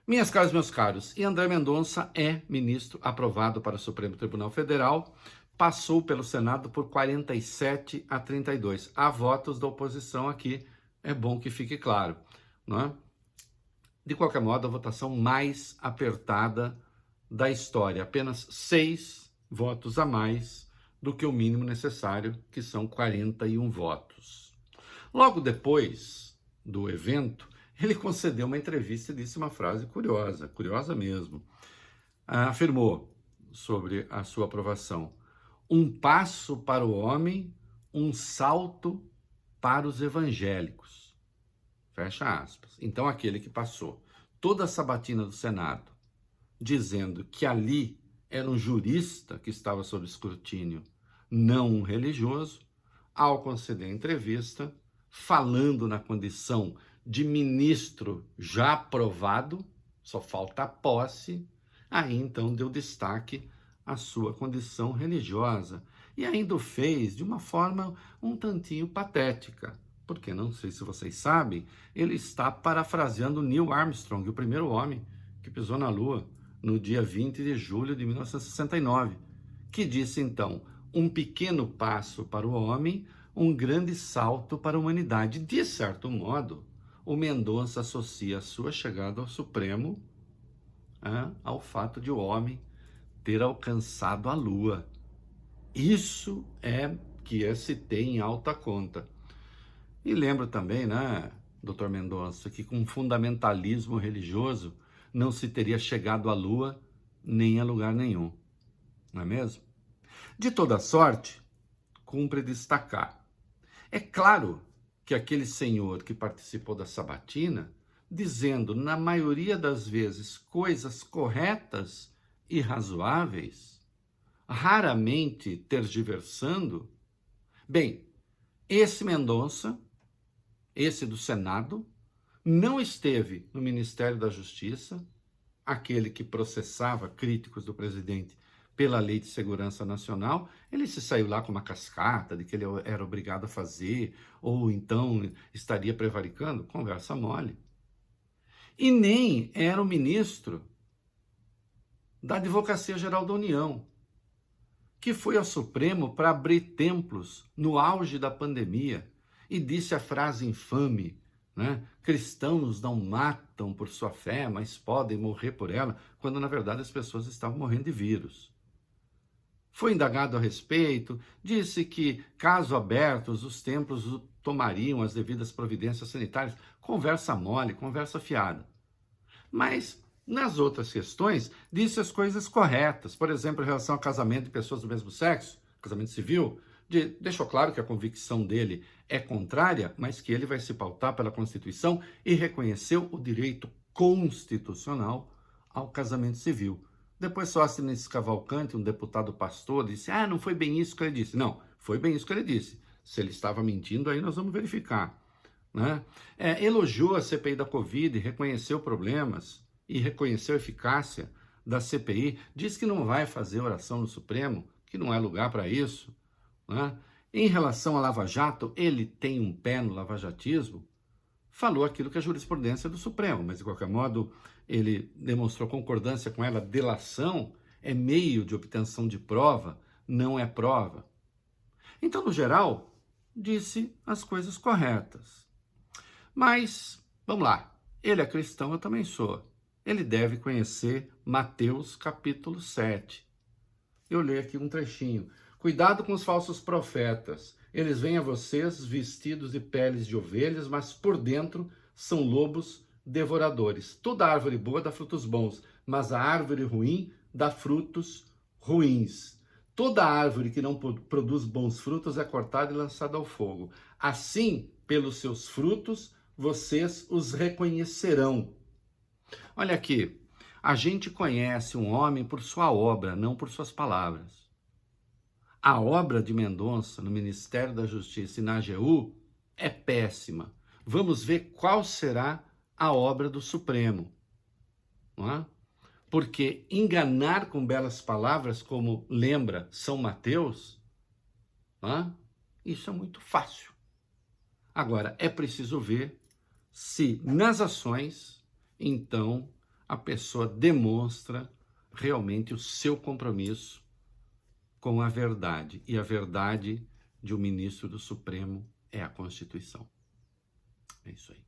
Minhas caras, meus caros, e André Mendonça é ministro aprovado para o Supremo Tribunal Federal, passou pelo Senado por 47-32. Há votos da oposição aqui, é bom que fique claro, não é? De qualquer modo, a votação mais apertada da história, apenas 6 votos a mais do que o mínimo necessário, que são 41 votos. Logo depois do evento, ele concedeu uma entrevista e disse uma frase curiosa, curiosa mesmo. Afirmou sobre a sua aprovação: um passo para o homem, um salto para os evangélicos. Fecha aspas. Então, aquele que passou toda a sabatina do Senado dizendo que ali era um jurista que estava sob escrutínio, não um religioso, ao conceder a entrevista, falando na condição de ministro já aprovado, só falta a posse, aí então deu destaque à sua condição religiosa e ainda o fez de uma forma um tantinho patética, porque não sei se vocês sabem, ele está parafraseando Neil Armstrong, o primeiro homem que pisou na Lua, no dia 20 de julho de 1969, que disse então: um pequeno passo para o homem, um grande salto para a humanidade. De certo modo, o Mendonça associa a sua chegada ao Supremo ao fato de o homem ter alcançado a Lua. Isso é que se tem em alta conta. E lembro também, né, doutor Mendonça, que com fundamentalismo religioso não se teria chegado à Lua nem a lugar nenhum, não é mesmo? De toda sorte, cumpre destacar. É claro que aquele senhor que participou da sabatina, dizendo, na maioria das vezes, coisas corretas e razoáveis, raramente tergiversando, bem, esse Mendonça, esse do Senado, não esteve no Ministério da Justiça, aquele que processava críticos do presidente pela Lei de Segurança Nacional, ele se saiu lá com uma cascata de que ele era obrigado a fazer, ou então estaria prevaricando, conversa mole. E nem era o ministro da Advocacia Geral da União, que foi ao Supremo para abrir templos no auge da pandemia e disse a frase infame, né? Cristãos não matam por sua fé, mas podem morrer por ela, quando na verdade as pessoas estavam morrendo de vírus. Foi indagado a respeito, disse que, caso abertos, os templos tomariam as devidas providências sanitárias. Conversa mole, conversa fiada. Mas, nas outras questões, disse as coisas corretas. Por exemplo, em relação ao casamento de pessoas do mesmo sexo, casamento civil, deixou claro que a convicção dele é contrária, mas que ele vai se pautar pela Constituição e reconheceu o direito constitucional ao casamento civil. Depois Sóstenes Cavalcanti, um deputado pastor, disse, não foi bem isso que ele disse. Não, foi bem isso que ele disse. Se ele estava mentindo, aí nós vamos verificar. Né? Elogiou a CPI da Covid, reconheceu problemas e reconheceu a eficácia da CPI, diz que não vai fazer oração no Supremo, que não é lugar para isso. Né? Em relação à Lava Jato, ele tem um pé no lavajatismo, falou aquilo que é a jurisprudência do Supremo, mas de qualquer modo ele demonstrou concordância com ela. Delação é meio de obtenção de prova, não é prova. Então, no geral, disse as coisas corretas. Mas, vamos lá, ele é cristão, eu também sou. Ele deve conhecer Mateus capítulo 7. Eu leio aqui um trechinho. Cuidado com os falsos profetas. Eles vêm a vocês vestidos de peles de ovelhas, mas por dentro são lobos devoradores. Toda árvore boa dá frutos bons, mas a árvore ruim dá frutos ruins. Toda árvore que não produz bons frutos é cortada e lançada ao fogo. Assim, pelos seus frutos, vocês os reconhecerão. Olha aqui, a gente conhece um homem por sua obra, não por suas palavras. A obra de Mendonça no Ministério da Justiça e na AGU é péssima. Vamos ver qual será a obra do Supremo. Não é? Porque enganar com belas palavras, como lembra São Mateus, não é? Isso é muito fácil. Agora, é preciso ver se nas ações, então, a pessoa demonstra realmente o seu compromisso com a verdade. E a verdade de um ministro do Supremo é a Constituição. É isso aí.